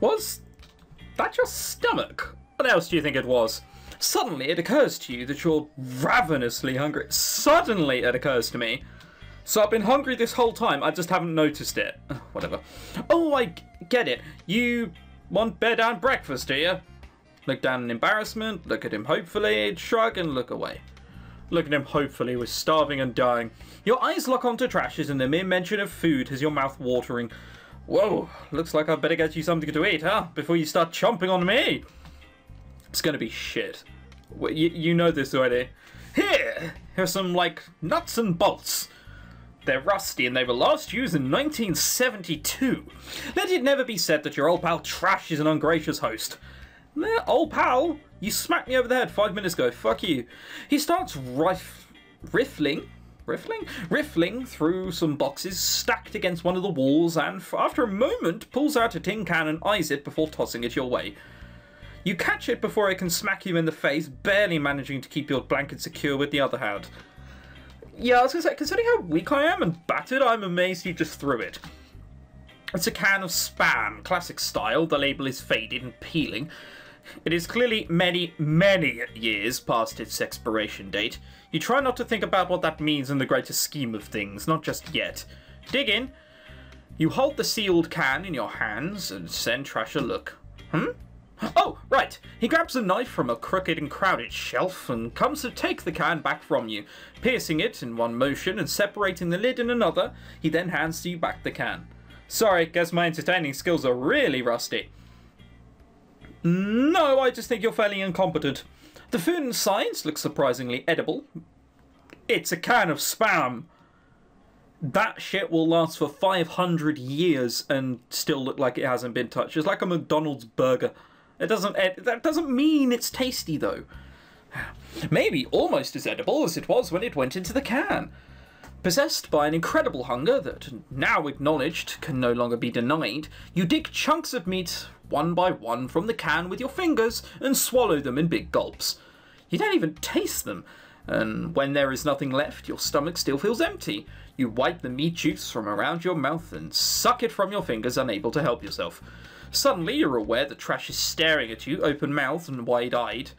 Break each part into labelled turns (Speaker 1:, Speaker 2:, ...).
Speaker 1: Was that your stomach? What else do you think it was? Suddenly it occurs to you that you're ravenously hungry. Suddenly it occurs to me. So I've been hungry this whole time, I just haven't noticed it. Whatever. Oh, I get it. You want bed and breakfast, do you? Look down in embarrassment, look at him hopefully, shrug and look away. Look at him hopefully, we're starving and dying. Your eyes lock onto Trash's and the mere mention of food has your mouth watering. Whoa, looks like I'd better get you something to eat, huh? Before you start chomping on me. It's gonna be shit. You know this already. Here's some, like, nuts and bolts. They're rusty and they were last used in 1972. Let it never be said that your old pal Trash is an ungracious host. Old pal? You smacked me over the head 5 minutes ago. Fuck you. He starts riffling through some boxes stacked against one of the walls and, after a moment, pulls out a tin can and eyes it before tossing it your way. You catch it before it can smack you in the face, barely managing to keep your blanket secure with the other hand. Yeah, I was going to say, considering how weak I am and battered, I'm amazed he just threw it. It's a can of Spam, classic style. The label is faded and peeling. It is clearly many, many years past its expiration date. You try not to think about what that means in the greater scheme of things, not just yet. Dig in. You hold the sealed can in your hands and send Trash a look. Oh, right. He grabs a knife from a crooked and crowded shelf and comes to take the can back from you, piercing it in one motion and separating the lid in another. He then hands you back the can. Sorry, guess my entertaining skills are really rusty. No, I just think you're fairly incompetent. The food inside looks surprisingly edible. It's a can of Spam. That shit will last for 500 years and still look like it hasn't been touched. It's like a McDonald's burger. That doesn't mean it's tasty, though. Maybe almost as edible as it was when it went into the can. Possessed by an incredible hunger that, now acknowledged, can no longer be denied, you dig chunks of meat one by one from the can with your fingers and swallow them in big gulps. You don't even taste them, and when there is nothing left, your stomach still feels empty. You wipe the meat juice from around your mouth and suck it from your fingers, unable to help yourself. Suddenly, you're aware that Trash is staring at you, open-mouthed and wide-eyed.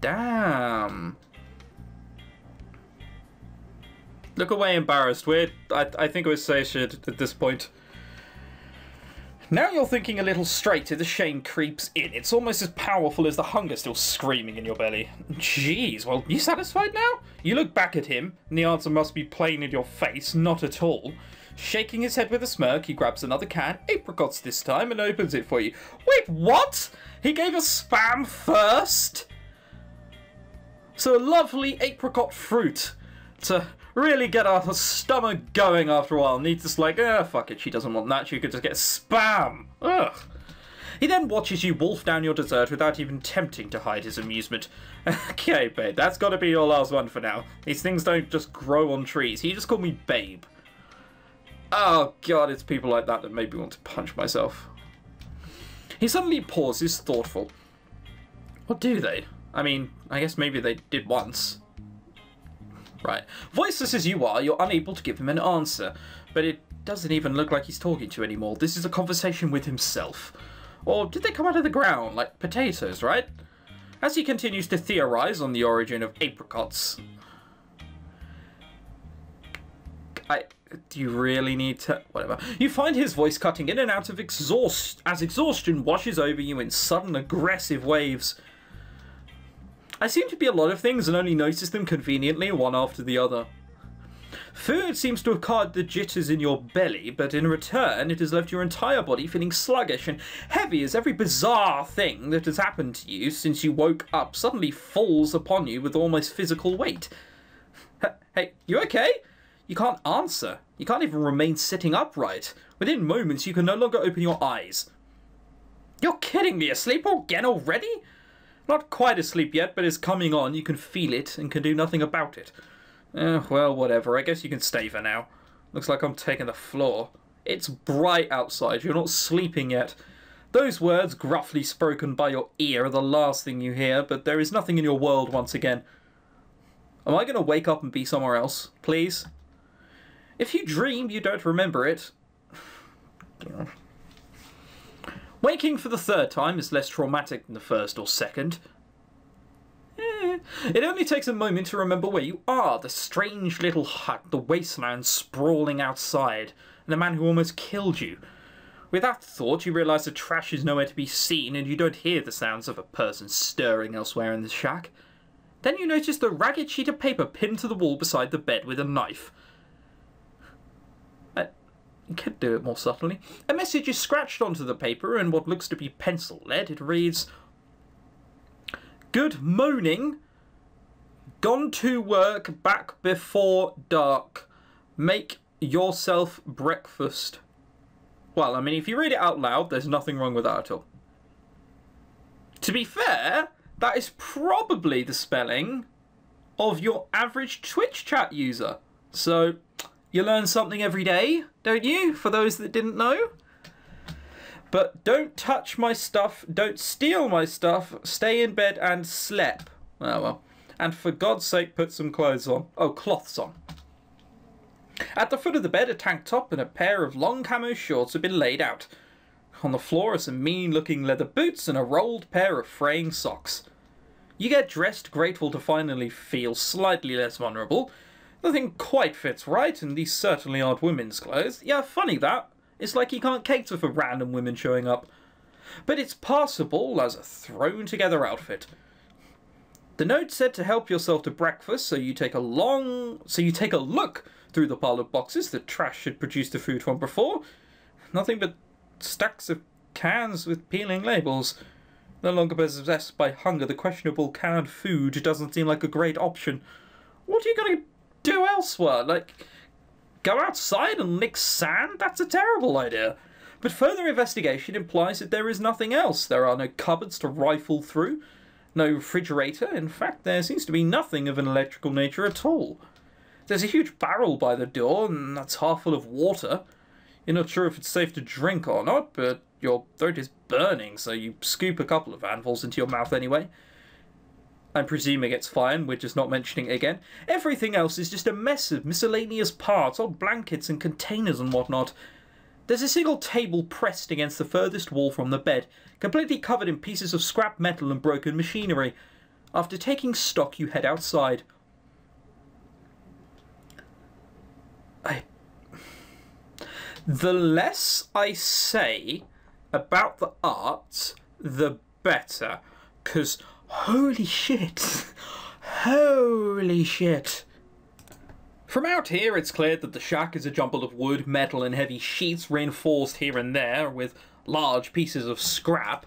Speaker 1: Damn. Look away, embarrassed. I think we're satiated at this point. Now you're thinking a little straighter, the shame creeps in. It's almost as powerful as the hunger still screaming in your belly. Jeez, well, you satisfied now? You look back at him, and the answer must be plain in your face. Not at all. Shaking his head with a smirk, he grabs another can, apricots this time, and opens it for you. Wait, what? He gave us Spam first? So a lovely apricot fruit to really get our stomach going after a while. Needs just like, fuck it, she doesn't want that, she could just get Spam. Ugh. He then watches you wolf down your dessert without even attempting to hide his amusement. Okay, babe, that's gotta be your last one for now. These things don't just grow on trees. He just called me babe. Oh god, it's people like that that made me want to punch myself. He suddenly pauses, thoughtful. What do they? I mean, I guess maybe they did once. Right. Voiceless as you are, you're unable to give him an answer. But it doesn't even look like he's talking to you anymore. This is a conversation with himself. Or did they come out of the ground, like potatoes, right? As he continues to theorize on the origin of apricots... Do you really need to... Whatever. You find his voice cutting in and out of as exhaustion washes over you in sudden aggressive waves. I seem to be a lot of things and only notice them conveniently one after the other. Food seems to have caused the jitters in your belly, but in return it has left your entire body feeling sluggish and heavy as every bizarre thing that has happened to you since you woke up suddenly falls upon you with almost physical weight. Hey, you okay? You can't answer. You can't even remain sitting upright. Within moments, you can no longer open your eyes. You're kidding me. Asleep again already? Not quite asleep yet, but it's coming on. You can feel it and can do nothing about it. Well, whatever. I guess you can stay for now. Looks like I'm taking the floor. It's bright outside. You're not sleeping yet. Those words, gruffly spoken by your ear, are the last thing you hear, but there is nothing in your world once again. Am I going to wake up and be somewhere else? Please? If you dream, you don't remember it. Waking for the third time is less traumatic than the first or second. It only takes a moment to remember where you are, the strange little hut, the wasteland sprawling outside, and the man who almost killed you. With that thought, you realise the trash is nowhere to be seen and you don't hear the sounds of a person stirring elsewhere in the shack. Then you notice the ragged sheet of paper pinned to the wall beside the bed with a knife. You could do it more subtly. A message is scratched onto the paper in what looks to be pencil lead. It reads, "Good morning. Gone to work back before dark. Make yourself breakfast." Well, I mean, if you read it out loud, there's nothing wrong with that at all. To be fair, that is probably the spelling of your average Twitch chat user. So, you learn something every day, don't you? For those that didn't know. But don't touch my stuff, don't steal my stuff, stay in bed and sleep. Oh well. And for God's sake, put some clothes on. Oh, cloths on. At the foot of the bed, a tank top and a pair of long camo shorts have been laid out. On the floor are some mean-looking leather boots and a rolled pair of fraying socks. You get dressed, grateful to finally feel slightly less vulnerable. Nothing quite fits right, and these certainly aren't women's clothes. Yeah, funny that. It's like you can't cater for random women showing up. But it's passable as a thrown-together outfit. The note said to help yourself to breakfast, so you take a look through the pile of boxes that trash had produced the food from before. Nothing but stacks of cans with peeling labels. No longer possessed by hunger, the questionable canned food doesn't seem like a great option. What are you going to do elsewhere? Like, go outside and lick sand? That's a terrible idea. But further investigation implies that there is nothing else. There are no cupboards to rifle through, no refrigerator. In fact, there seems to be nothing of an electrical nature at all. There's a huge barrel by the door, and that's half full of water. You're not sure if it's safe to drink or not, but your throat is burning, so you scoop a couple of handfuls into your mouth anyway. I'm presuming it's fine, we're just not mentioning it again. Everything else is just a mess of miscellaneous parts, old blankets and containers and whatnot. There's a single table pressed against the furthest wall from the bed, completely covered in pieces of scrap metal and broken machinery. After taking stock, you head outside. The less I say about the art, the better. 'Cause holy shit. Holy shit. From out here, it's clear that the shack is a jumble of wood, metal, and heavy sheets reinforced here and there with large pieces of scrap.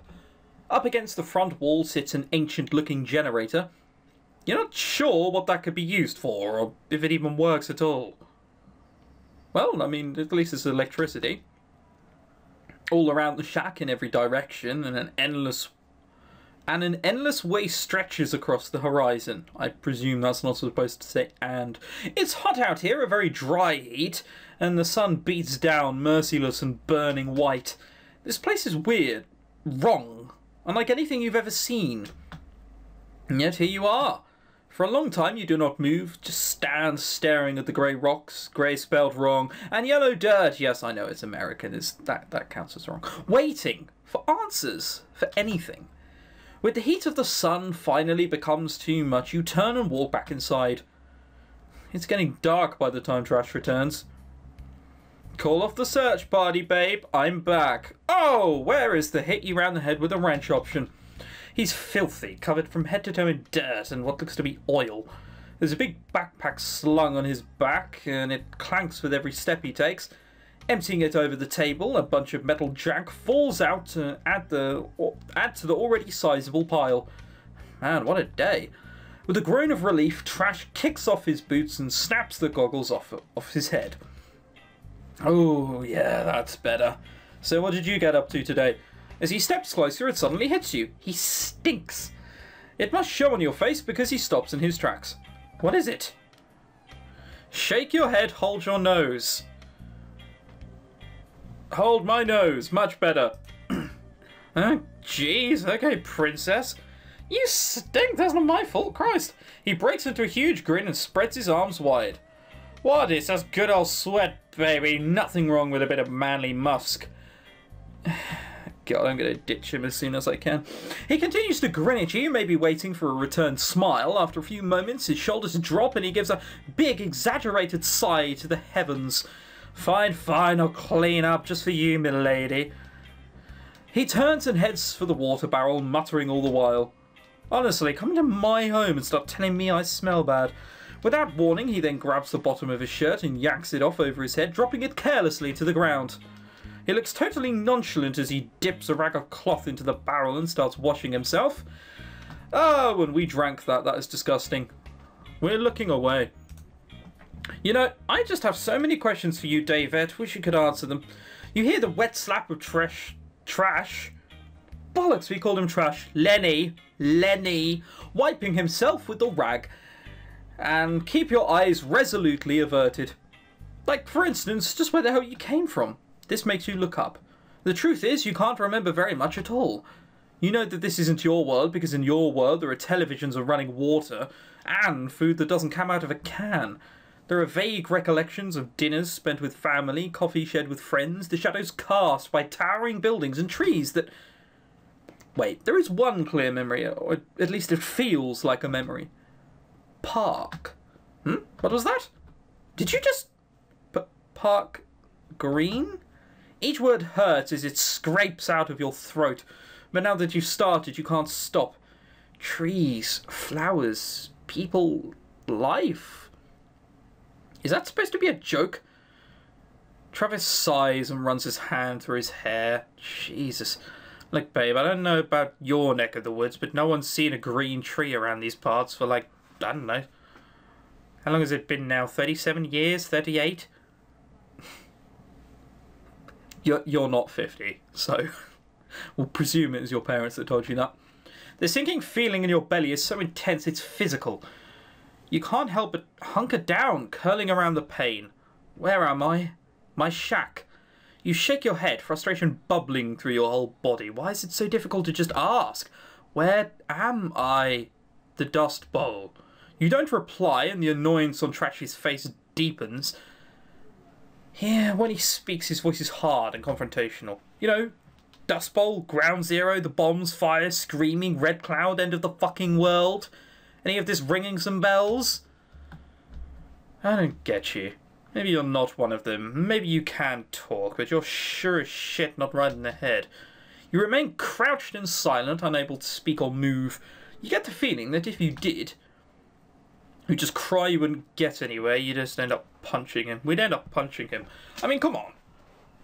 Speaker 1: Up against the front wall sits an ancient-looking generator. You're not sure what that could be used for, or if it even works at all. Well, I mean, at least there's electricity. All around the shack in every direction, and an endless way stretches across the horizon. I presume that's not supposed to say and. It's hot out here, a very dry heat, and the sun beats down, merciless and burning white. This place is weird, wrong, unlike anything you've ever seen. And yet here you are. For a long time you do not move, just stand staring at the grey rocks, grey spelled wrong, and yellow dirt, yes I know it's American, that counts as wrong, waiting for answers, for anything. With the heat of the sun finally becomes too much, you turn and walk back inside. It's getting dark by the time Trash returns. Call off the search party, babe, I'm back. Oh, where is the hit you round the head with a wrench option? He's filthy, covered from head to toe in dirt and what looks to be oil. There's a big backpack slung on his back, and it clanks with every step he takes. Emptying it over the table, a bunch of metal jack falls out to add to the already sizable pile. Man, what a day. With a groan of relief, Trash kicks off his boots and snaps the goggles off his head. Oh, yeah, that's better. So what did you get up to today? As he steps closer, it suddenly hits you. He stinks. It must show on your face because he stops in his tracks. What is it? Shake your head, hold your nose. Hold my nose, much better. Oh, jeez, okay, princess. You stink, that's not my fault, Christ. He breaks into a huge grin and spreads his arms wide. What, it's just good old sweat, baby. Nothing wrong with a bit of manly musk. God, I'm going to ditch him as soon as I can. He continues to grin at you, maybe waiting for a return smile. After a few moments, his shoulders drop and he gives a big, exaggerated sigh to the heavens. Fine, fine, I'll clean up just for you, milady. He turns and heads for the water barrel, muttering all the while. Honestly, come into my home and start telling me I smell bad. Without warning, he then grabs the bottom of his shirt and yanks it off over his head, dropping it carelessly to the ground. He looks totally nonchalant as he dips a rag of cloth into the barrel and starts washing himself. Oh, when we drank that is disgusting. We're looking away. You know, I just have so many questions for you, David. Wish you could answer them. You hear the wet slap of trash. Bollocks, we called him trash. Lenny, wiping himself with the rag. And keep your eyes resolutely averted. Like, for instance, just where the hell you came from. This makes you look up. The truth is, you can't remember very much at all. You know that this isn't your world, because in your world there are televisions of running water, and food that doesn't come out of a can. There are vague recollections of dinners spent with family, coffee shared with friends, the shadows cast by towering buildings and trees that... Wait, there is one clear memory, or at least it feels like a memory. Park. What was that? Did you just... Park Green? Each word hurts as it scrapes out of your throat, but now that you've started, you can't stop. Trees, flowers, people, life. Is that supposed to be a joke? Travis sighs and runs his hand through his hair. Jesus. Look, babe, I don't know about your neck of the woods, but no one's seen a green tree around these parts for, like, I don't know. How long has it been now? 37 years? 38? You're not 50, so we'll presume it was your parents that told you that. The sinking feeling in your belly is so intense it's physical. You can't help but hunker down, curling around the pain. Where am I? My shack. You shake your head, frustration bubbling through your whole body. Why is it so difficult to just ask? Where am I? The dust bowl. You don't reply, and the annoyance on Trashy's face deepens. Yeah, when he speaks, his voice is hard and confrontational. You know, Dust Bowl, Ground Zero, the bombs, fire, screaming, red cloud, end of the fucking world. Any of this ringing some bells? I don't get you. Maybe you're not one of them. Maybe you can talk, but you're sure as shit not right in the head. You remain crouched and silent, unable to speak or move. You get the feeling that if you did, you'd just cry you wouldn't get anywhere, you'd just end up punching him. We'd end up punching him. I mean, come on.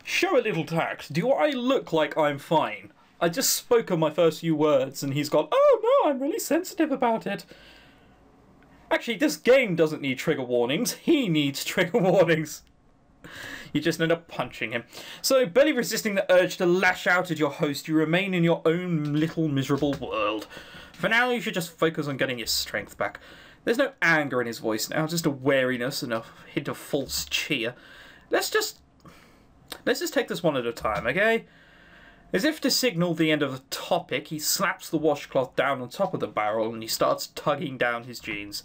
Speaker 1: Show a little tact. Do I look like I'm fine? I just spoke on my first few words and he's gone, oh no, I'm really sensitive about it. Actually, this game doesn't need trigger warnings. He needs trigger warnings. You just end up punching him. So, barely resisting the urge to lash out at your host, you remain in your own little miserable world. For now, you should just focus on getting your strength back. There's no anger in his voice now, just a wariness and a hint of false cheer. Let's just take this one at a time, okay? As if to signal the end of the topic, he slaps the washcloth down on top of the barrel and he starts tugging down his jeans.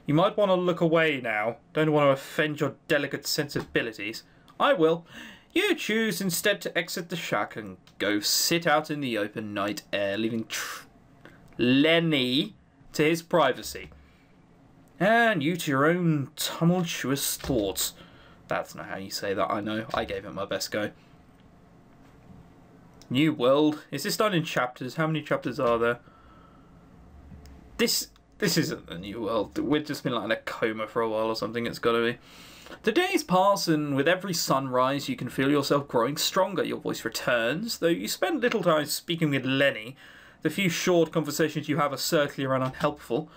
Speaker 1: You might want to look away now. Don't want to offend your delicate sensibilities. I will. You choose instead to exit the shack and go sit out in the open night air, leaving Lenny to his privacy. And you to your own tumultuous thoughts. That's not how you say that, I know. I gave it my best go. New world. Is this done in chapters? How many chapters are there? This isn't the new world. We've just been like in a coma for a while or something. It's got to be. The days pass and with every sunrise you can feel yourself growing stronger. Your voice returns, though you spend little time speaking with Lenny. The few short conversations you have are circular and unhelpful.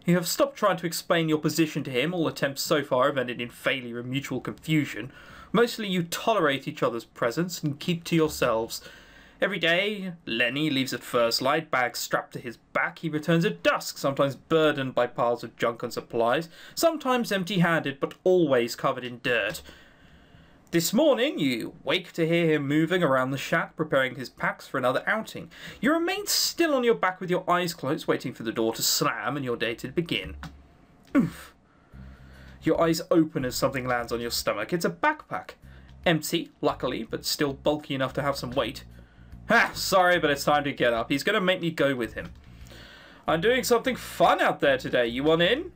Speaker 1: You have stopped trying to explain your position to him. All attempts so far have ended in failure and mutual confusion. Mostly you tolerate each other's presence and keep to yourselves. Every day, Lenny leaves at first light, bag strapped to his back. He returns at dusk, sometimes burdened by piles of junk and supplies, sometimes empty-handed, but always covered in dirt. This morning, you wake to hear him moving around the shack, preparing his packs for another outing. You remain still on your back with your eyes closed, waiting for the door to slam and your day to begin. Oof. Your eyes open as something lands on your stomach. It's a backpack. Empty, luckily, but still bulky enough to have some weight. Ha! Sorry, but it's time to get up. He's going to make me go with him. I'm doing something fun out there today. You want in?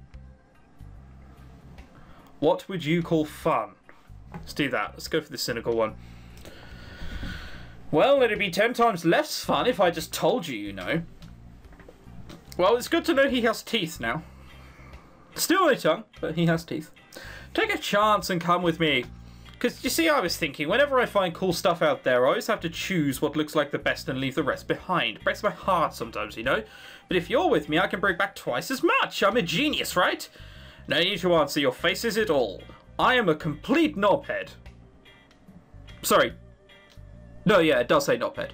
Speaker 1: What would you call fun? Let's do that. Let's go for the cynical one. Well, it'd be 10 times less fun if I just told you, you know. Well, it's good to know he has teeth now. Still no tongue, but he has teeth. Take a chance and come with me. Because, you see, I was thinking, whenever I find cool stuff out there, I always have to choose what looks like the best and leave the rest behind. It breaks my heart sometimes, you know. But if you're with me, I can bring back twice as much. I'm a genius, right? No need to answer your faces at all. I am a complete knobhead. Sorry. No, yeah, it does say knobhead.